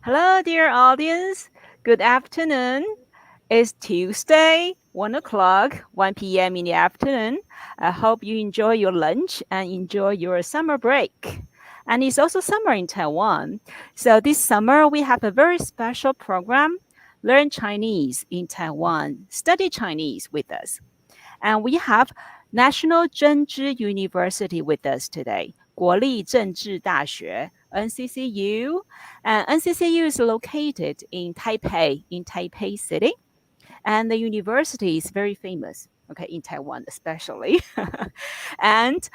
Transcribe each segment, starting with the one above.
Hello, dear audience. Good afternoon. It's Tuesday, 1 o'clock, 1 p.m. in the afternoon. I hope you enjoy your lunch and enjoy your summer break. And it's also summer in Taiwan. So this summer, we have a very special program, Learn Chinese in Taiwan, Study Chinese with us. And we have National Chengchi University with us today, 国立政治大学, NCCU. And NCCU is located in Taipei, in Taipei City. And the university is very famous, okay, in Taiwan especially. And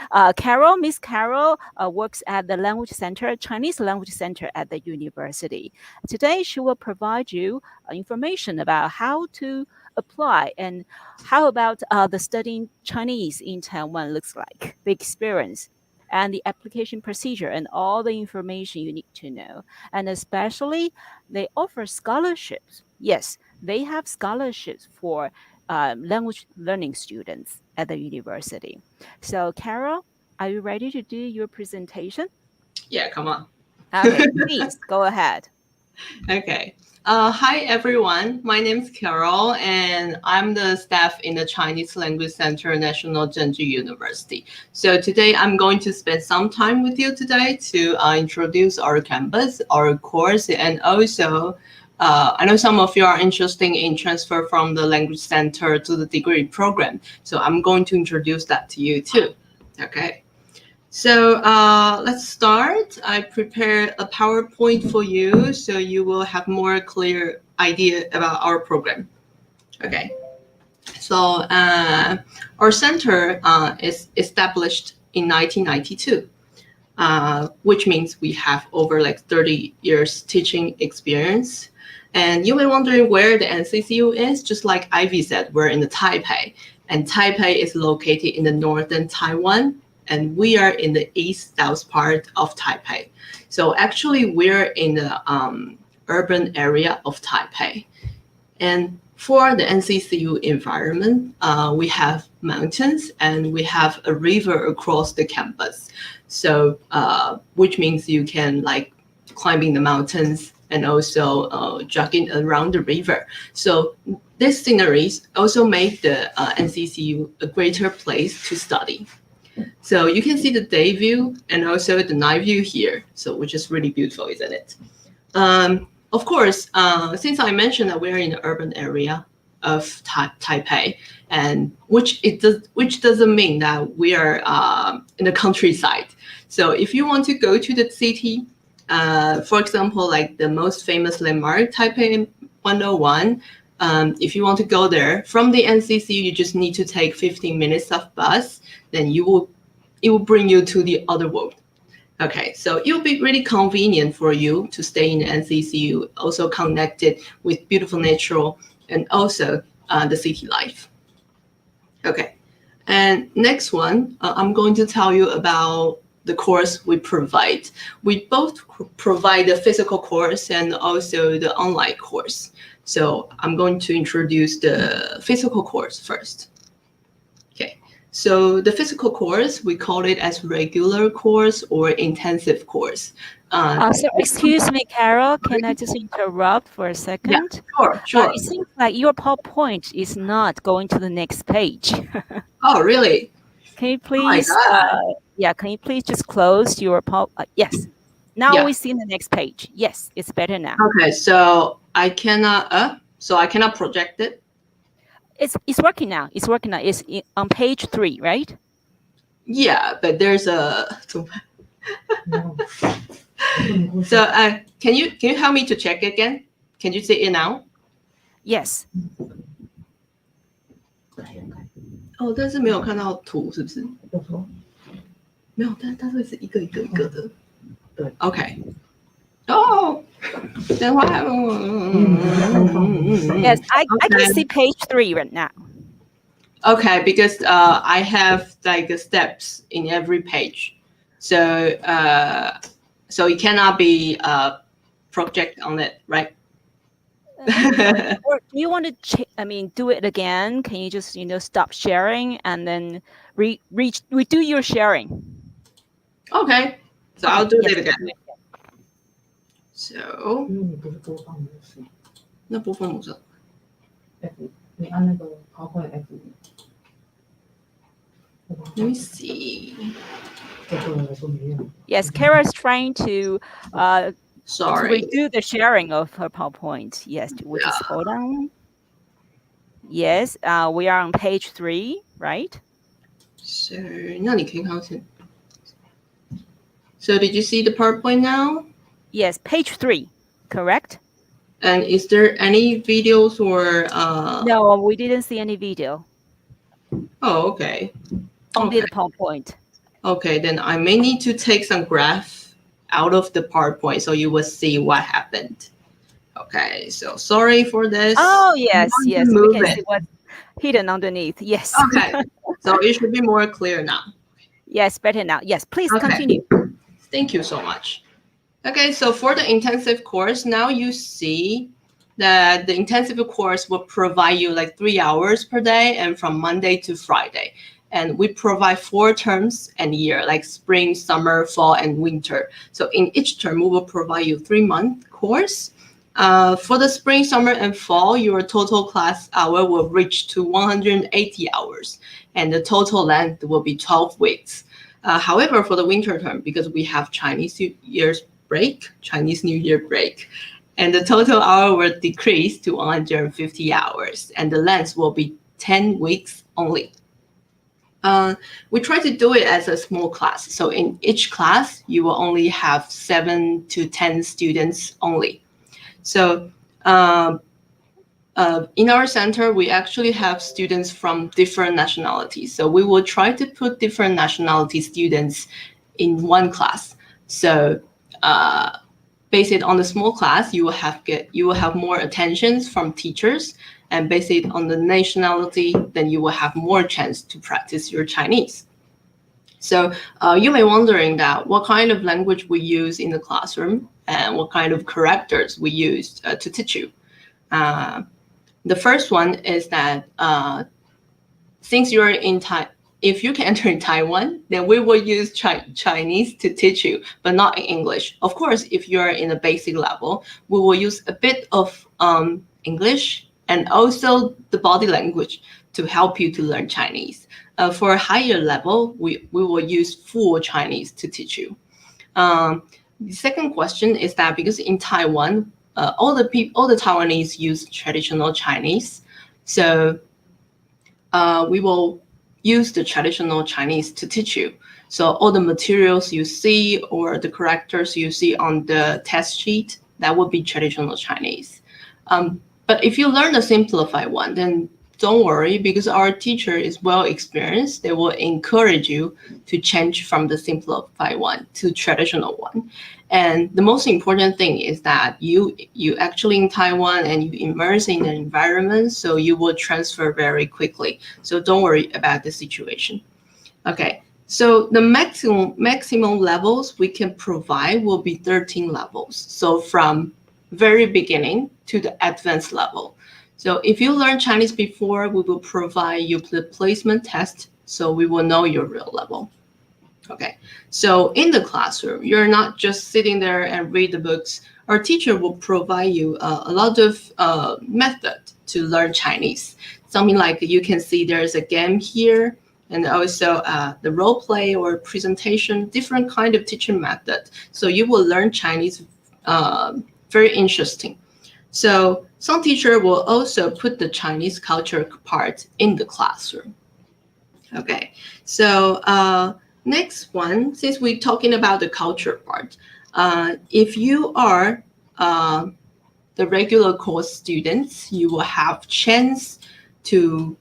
Miss Carol works at the language center, Chinese language center at the university. Today, she will provide you information about how to apply and how about the studying Chinese in Taiwan looks like, the experience and the application procedure and all the information you need to know. And especially, they offer scholarships. Yes, they have scholarships for language learning students at the university. So, Carol, are you ready to do your presentation? Yeah, come on. Okay, please go ahead. Okay. Hi, everyone. My name is Carol, and I'm the staff in the Chinese Language Center, National Chengchi University. So today, I'm going to spend some time with you today to introduce our campus, our course, and also I know some of you are interested in transfer from the language center to the degree program. So I'm going to introduce that to you too. Okay. So let's start. I prepared a PowerPoint for you so you will have more clear idea about our program. Okay. So our center is established in 1992, which means we have over like 30 years teaching experience. And you may wondering where the NCCU is, just like Ivy said, we're in the Taipei. And Taipei is located in the northern Taiwan, and we are in the east-south part of Taipei. So actually, we're in the urban area of Taipei. And for the NCCU environment, we have mountains and we have a river across the campus. So which means you can like climbing the mountains and also jogging around the river. So these sceneries also make the NCCU a greater place to study. So you can see the day view and also the night view here, so which is really beautiful, isn't it? Of course, since I mentioned that we're in the urban area of Taipei, and which doesn't mean that we are in the countryside. So if you want to go to the city, for example, like the most famous landmark, Taipei 101, if you want to go there from the NCCU, you just need to take 15 minutes of bus. Then it will bring you to the other world. Okay, so it will be really convenient for you to stay in the NCCU, also connected with beautiful nature and also the city life. Okay, and next one, I'm going to tell you about the course we provide. We both provide the physical course and also the online course. So I'm going to introduce the physical course first. Okay, so the physical course, we call it as regular course or intensive course. So excuse me, Carol, can I just interrupt for a second? Yeah, sure. It seems like your PowerPoint is not going to the next page. Oh, really? Can you please, can you please just close your yes. Now we see the next page. Yes, it's better now. Okay, so I cannot project it. It's working now. It's working now. It's on page 3, right? Yeah, but there's a. So can you help me to check again? Can you see it now? Yes. 哦，但是没有看到图，是不是？没有，但是是一个一个的。对 ，OK。Oh, then what happened? Yes, I can see page 3 right now. Okay, because I have like steps in every page, so it cannot be project on it, right? Or do you want to do it again? Can you just stop sharing and then redo your sharing? Okay, so I'll do it again. So 因为你不是播放模式，那播放模式 F，你按那个 PowerPoint F。Let me see. 对个人来说没用。Yes, Kara is trying to Sorry. redo the sharing of her PowerPoint. Yes, we just hold on. Yes, we are on page 3, right? So 那你可以看到先。So did you see the PowerPoint now? Yes, page 3, correct? And is there any videos or No, we didn't see any video. Oh, okay. Only the PowerPoint. Okay, then I may need to take some graph out of the PowerPoint so you will see what happened. Okay, so sorry for this. Oh, yes, yes. We move can it. see what's hidden underneath. Yes. Okay, so it should be more clear now. Yes, better now. Yes, please Okay. continue. Thank you so much. Okay, so for the intensive course, now you see that the intensive course will provide you like 3 hours per day and from Monday to Friday. And we provide 4 terms and year, like spring, summer, fall, and winter. So in each term, we will provide you 3-month course. For the spring, summer, and fall, your total class hour will reach to 180 hours, and the total length will be 12 weeks. However, for the winter term, because we have Chinese New Year break, and the total hour will decrease to 150 hours, and the length will be 10 weeks only. We try to do it as a small class. So in each class, you will only have 7 to 10 students only. So in our center, we actually have students from different nationalities. So we will try to put different nationality students in one class. So based on the small class, you will have more attentions from teachers, and based on the nationality, then you will have more chance to practice your Chinese. So you may wondering that what kind of language we use in the classroom and what kind of characters we use to teach you. The first one is that since you're in if you can enter in Taiwan, then we will use Chinese to teach you, but not in English. Of course, if you're in a basic level, we will use a bit of English and also the body language to help you to learn Chinese. For a higher level, we will use full Chinese to teach you. The second question is that because in Taiwan, all the Taiwanese use traditional Chinese, so we will use the traditional Chinese to teach you. So all the materials you see or the characters you see on the test sheet, that would be traditional Chinese. But if you learn the simplified one, then don't worry, because our teacher is well experienced. They will encourage you to change from the simplified one to traditional one. And the most important thing is that you actually in Taiwan and you immerse in the environment, so you will transfer very quickly. So don't worry about the situation. Okay, so the maximum levels we can provide will be 13 levels. So from very beginning to the advanced level. So if you learn Chinese before, we will provide you the placement test, so we will know your real level. Okay, so in the classroom, you're not just sitting there and read the books. Our teacher will provide you a lot of method to learn Chinese. Something like you can see there's a game here, and also the role play or presentation, different kind of teaching method. So you will learn Chinese very interesting. So some teacher will also put the Chinese culture part in the classroom. Okay, so next one, since we're talking about the culture part, if you are the regular course students, you will have chance to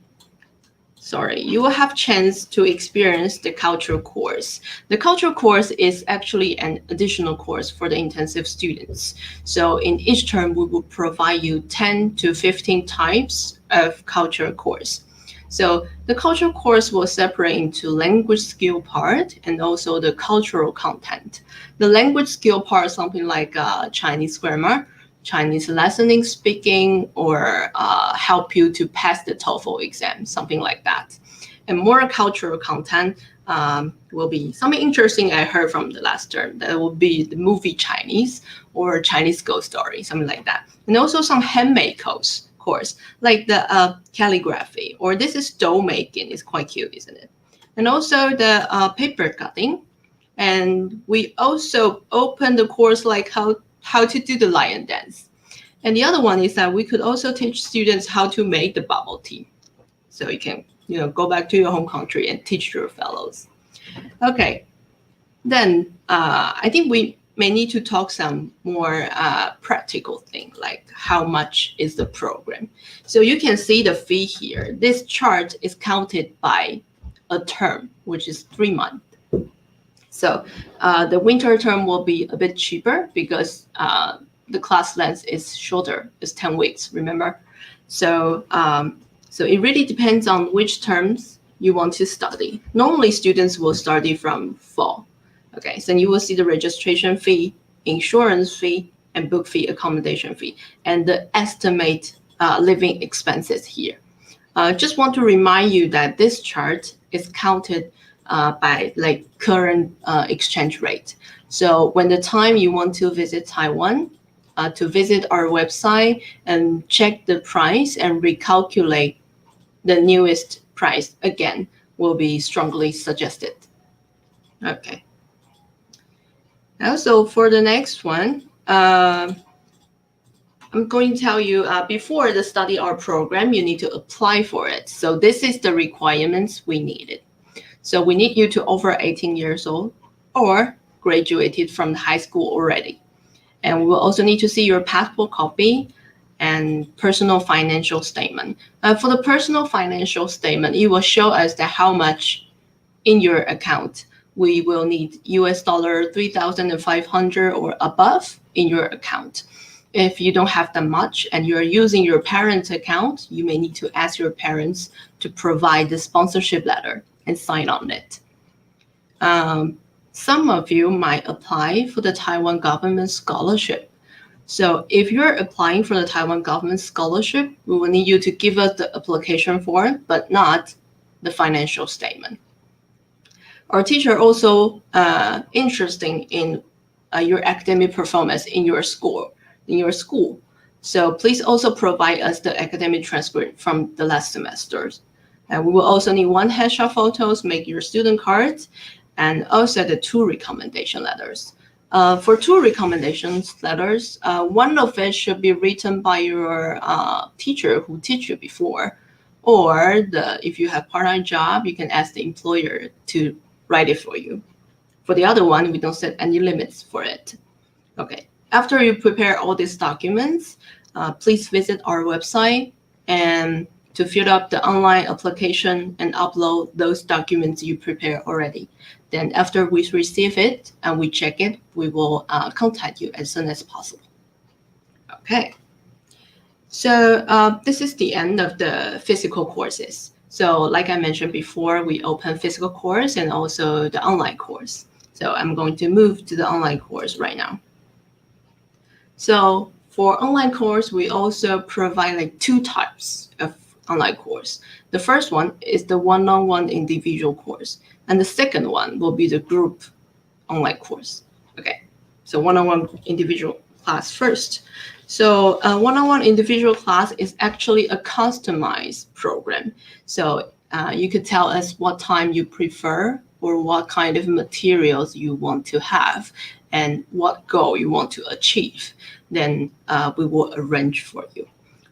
experience the cultural course. The cultural course is actually an additional course for the intensive students. So in each term, we will provide you 10 to 15 types of cultural course. So the cultural course will separate into language skill part and also the cultural content. The language skill part is something like Chinese grammar, Chinese listening, speaking, or help you to pass the TOEFL exam, something like that. And more cultural content, will be something interesting I heard from the last term. That will be the movie Chinese or Chinese ghost story, something like that. And also some handmade course, like the calligraphy, or this is dough making. It's quite cute, isn't it? And also the paper cutting. And we also open the course like how to do the lion dance. And the other one is that we could also teach students how to make the bubble tea. So you can go back to your home country and teach your fellows. Okay, then I think we may need to talk some more practical thing, like how much is the program. So you can see the fee here. This chart is counted by a term, which is 3 months. So the winter term will be a bit cheaper because the class length is shorter. It's 10 weeks, remember? So so it really depends on which terms you want to study. Normally, students will study from fall. Okay, so you will see the registration fee, insurance fee, and book fee, accommodation fee, and the estimate living expenses here. Just want to remind you that this chart is counted by like current exchange rate. So when the time you want to visit Taiwan, to visit our website and check the price and recalculate the newest price again will be strongly suggested. Okay. Also for the next one, I'm going to tell you before the study hour program, you need to apply for it. So this is the requirements we needed. So we need you to over 18 years old or graduated from high school already. And we will also need to see your passport copy and personal financial statement. For the personal financial statement, it will show us that how much in your account we will need US dollar 3,500 or above in your account. If you don't have that much and you're using your parents' account, you may need to ask your parents to provide the sponsorship letter and sign on it. Some of you might apply for the Taiwan government scholarship. So if you're applying for the Taiwan government scholarship, we will need you to give us the application form, but not the financial statement. Our teacher also interested in your academic performance in your school. So please also provide us the academic transcript from the last semesters. And we will also need 1 headshot photos, make your student cards, and also the 2 recommendation letters. For 2 recommendations letters, one of it should be written by your teacher who taught you before, or if you have part-time job, you can ask the employer to write it for you. For the other one, we don't set any limits for it. Okay, after you prepare all these documents, please visit our website and to fill up the online application and upload those documents you prepare already. Then after we receive it and we check it, we will contact you as soon as possible. Okay. So this is the end of the physical courses. So like I mentioned before, we open physical course and also the online course. So I'm going to move to the online course right now. So for online course, we also provide like 2 types of online course. The first one is the one-on-one individual course, and the second one will be the group online course. Okay, so one-on-one individual class first. So one-on-one individual class is actually a customized program. So you could tell us what time you prefer or what kind of materials you want to have and what goal you want to achieve. Then we will arrange for you.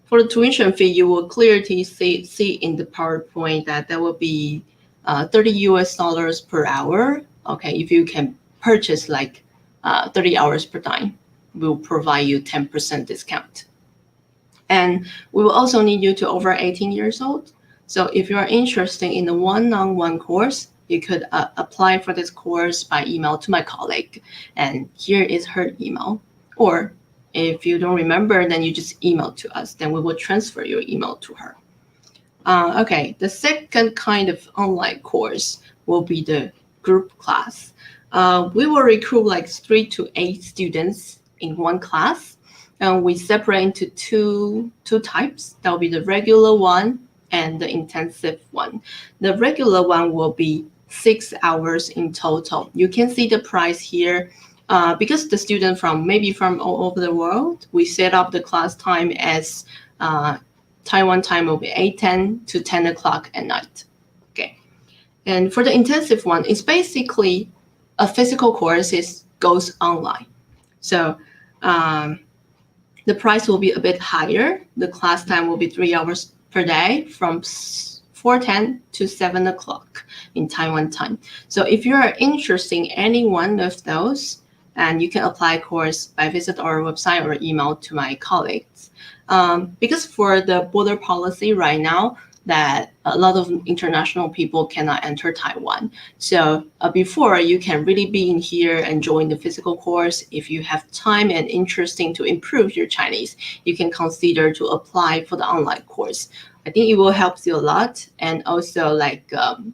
For the tuition fee, you will clearly see in the PowerPoint that will be $30 US per hour. Okay, if you can purchase like 30 hours per time, we'll provide you 10% discount. And we will also need you to over 18 years old. So if you are interested in the one-on-one course, you could apply for this course by email to my colleague. And here is her email. Or if you don't remember, then you just email to us. Then we will transfer your email to her. Okay, the second kind of online course will be the group class. We will recruit like 3 to 8 students in one class. And we separate into two types. That will be the regular one and the intensive one. The regular one will be 6 hours in total. You can see the price here. Because the student maybe from all over the world, we set up the class time as Taiwan time will be 8:10 to 10 o'clock at night. Okay. And for the intensive one, it's basically a physical course goes online. So the price will be a bit higher. The class time will be 3 hours per day from 4:10 to 7 o'clock in Taiwan time. So if you are interested in any one of those, and you can apply a course by visit our website or email to my colleagues. Because for the border policy right now, that a lot of international people cannot enter Taiwan. So before, you can really be in here and join the physical course. If you have time and interesting to improve your Chinese, you can consider to apply for the online course. I think it will help you a lot, and also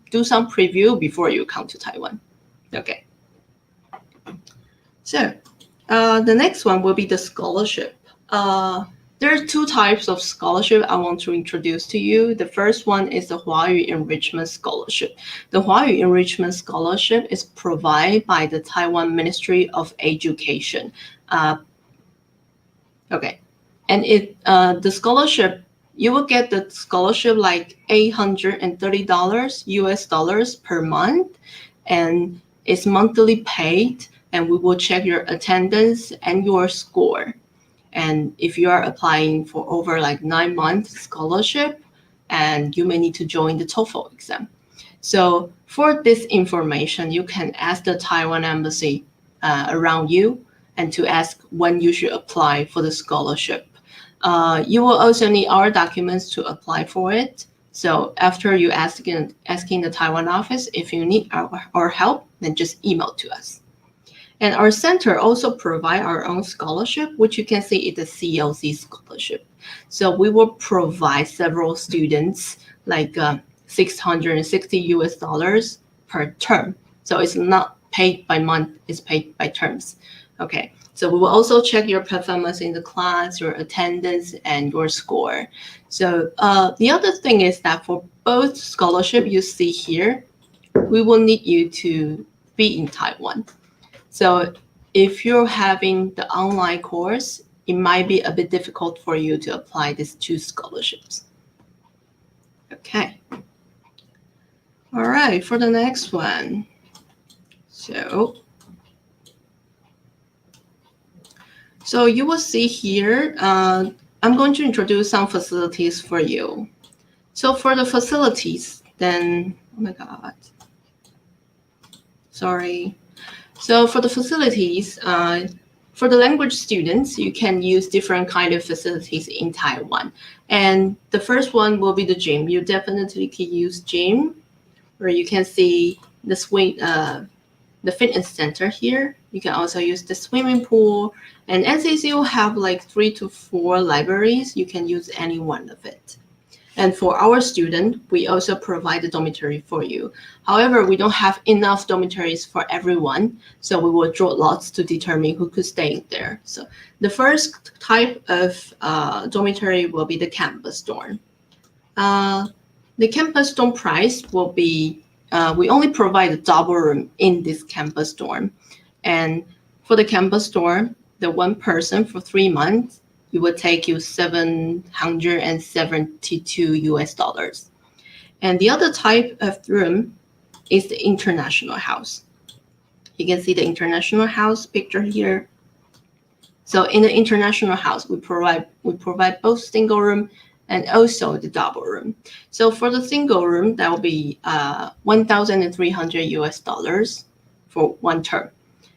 do some preview before you come to Taiwan. Okay. So the next one will be the scholarship. There are 2 types of scholarship I want to introduce to you. The first one is the Huayu Enrichment Scholarship. The Huayu Enrichment Scholarship is provided by the Taiwan Ministry of Education. Okay, and the scholarship, you will get the scholarship like $830 US dollars per month, and it's monthly paid. And we will check your attendance and your score. And if you are applying for over 9 months scholarship, and you may need to join the TOEFL exam. So for this information, you can ask the Taiwan Embassy around you and to ask when you should apply for the scholarship. You will also need our documents to apply for it. So after you asking the Taiwan office, if you need our help, then just email to us. And our center also provide our own scholarship, which you can see is the CLC scholarship. So we will provide several students 660 US dollars per term. So it's not paid by month, it's paid by terms. Okay. So we will also check your performance in the class, your attendance, and your score. So the other thing is that for both scholarship you see here, we will need you to be in Taiwan. So if you're having the online course, it might be a bit difficult for you to apply these 2 scholarships. Okay. All right, for the next one. So you will see here, I'm going to introduce some facilities for you. So for the facilities, then, oh my God, sorry. So for the facilities, for the language students, you can use different kind of facilities in Taiwan. And the first one will be the gym. You definitely can use gym, where you can see the fitness center here. You can also use the swimming pool. And NCCU have 3 to 4 libraries. You can use any one of it. And for our student, we also provide a dormitory for you. However, we don't have enough dormitories for everyone, so we will draw lots to determine who could stay there. So the first type of dormitory will be the campus dorm. The campus dorm price will be, we only provide a double room in this campus dorm. And for the campus dorm, the one person for 3 months, it will take you $772 US dollars. And the other type of room is the international house. You can see the international house picture here. So in the international house, we provide both single room and also the double room. So for the single room, that will be 1,300 US dollars for 1 term.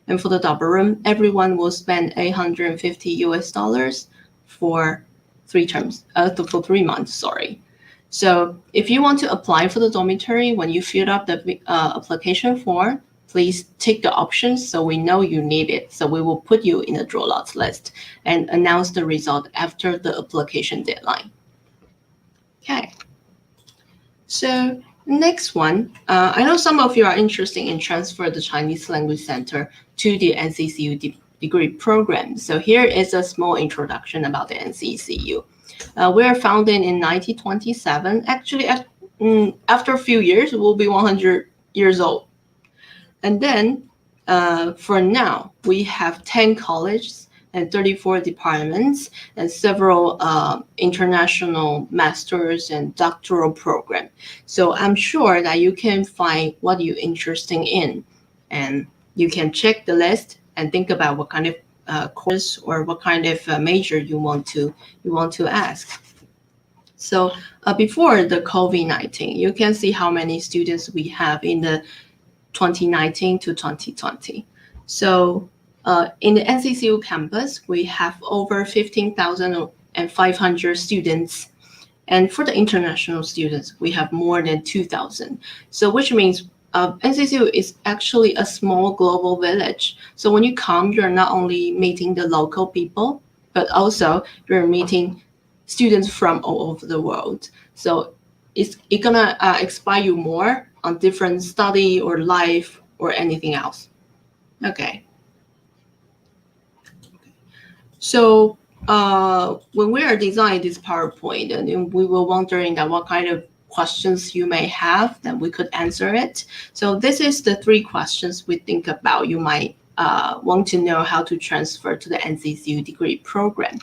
And for the double room, everyone will spend 850 US dollars for 3 terms, for 3 months, sorry. So if you want to apply for the dormitory, when you fill up the application form, please tick the options so we know you need it. So we will put you in the draw lots list and announce the result after the application deadline. Okay. So next one, I know some of you are interested in transfer the Chinese Language Center to the NCCU degree program. So here is a small introduction about the NCCU. We are founded in 1927. Actually, after a few years, it will be 100 years old. And then for now, we have 10 colleges and 34 departments and several international master's and doctoral programs. So I'm sure that you can find what you're interested in, and you can check the list and think about what kind of course or what kind of major you want to ask. So before the COVID-19, you can see how many students we have in the 2019 to 2020. So in the NCCU campus, we have over 15,500 students. And for the international students, we have more than 2,000. So which means NCCU is actually a small global village. So when you come, you're not only meeting the local people, but also you're meeting students from all over the world. So it's gonna inspire you more on different study or life or anything else. Okay. So when we are designing this PowerPoint, and we were wondering that what kind of questions you may have, then we could answer it. So this is the 3 questions we think about you might want to know how to transfer to the NCCU degree program.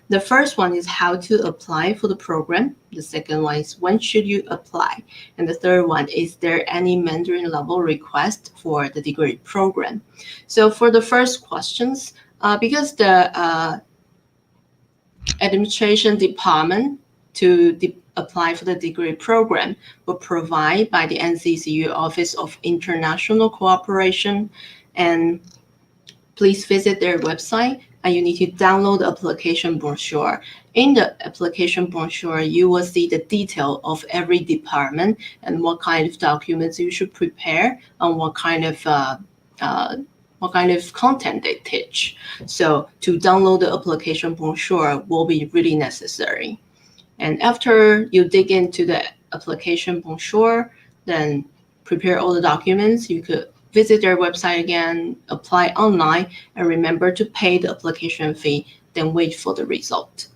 The first one is how to apply for the program. The second one is when should you apply? And the third one, is there any Mandarin level request for the degree program? So for the first questions, because the administration department to apply for the degree program will provide by the NCCU Office of International Cooperation, and please visit their website and you need to download the application brochure. In the application brochure, you will see the detail of every department and what kind of documents you should prepare and what kind of content they teach. So to download the application brochure will be really necessary. And after you dig into the application brochure, then prepare all the documents. You could visit their website again, apply online, and remember to pay the application fee, then wait for the result.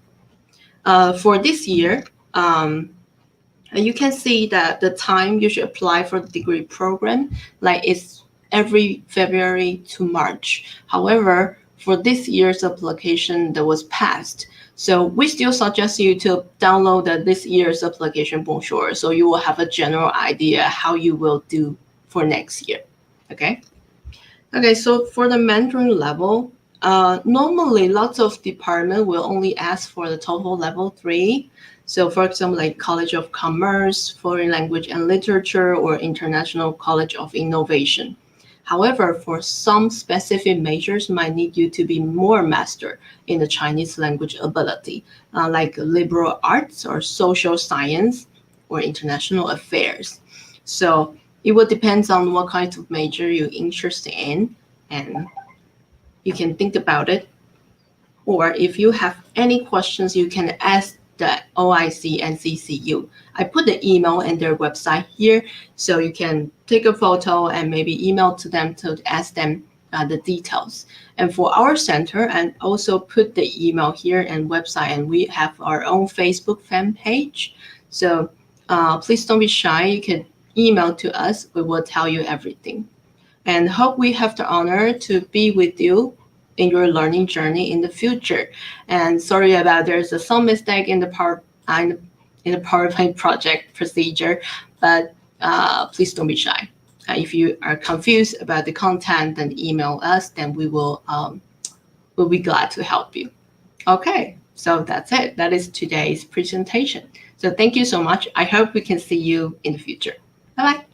For this year, you can see that the time you should apply for the degree program, like it's every February to March. However, for this year's application that was passed, so we still suggest you to download this year's application brochure so you will have a general idea how you will do for next year. Okay, so for the Mandarin level, normally lots of departments will only ask for the TOEFL level 3. So for example, like College of Commerce, Foreign Language and Literature, or International College of Innovation. However, for some specific majors might need you to be more master in the Chinese language ability, like liberal arts or social science or international affairs. So it will depend on what kind of major you're interested in, and you can think about it. Or if you have any questions, you can ask the OIC NCCU. I put the email and their website here, so you can take a photo and maybe email to them to ask them the details. And for our center, and also put the email here and website, and we have our own Facebook fan page. So please don't be shy. You can email to us. We will tell you everything. And hope we have the honor to be with you in your learning journey in the future. And sorry about there's some mistake in the PowerPoint project procedure, but please don't be shy. If you are confused about the content, then email us, then we'll be glad to help you. Okay, so that's it. That is today's presentation. So thank you so much. I hope we can see you in the future. Bye-bye.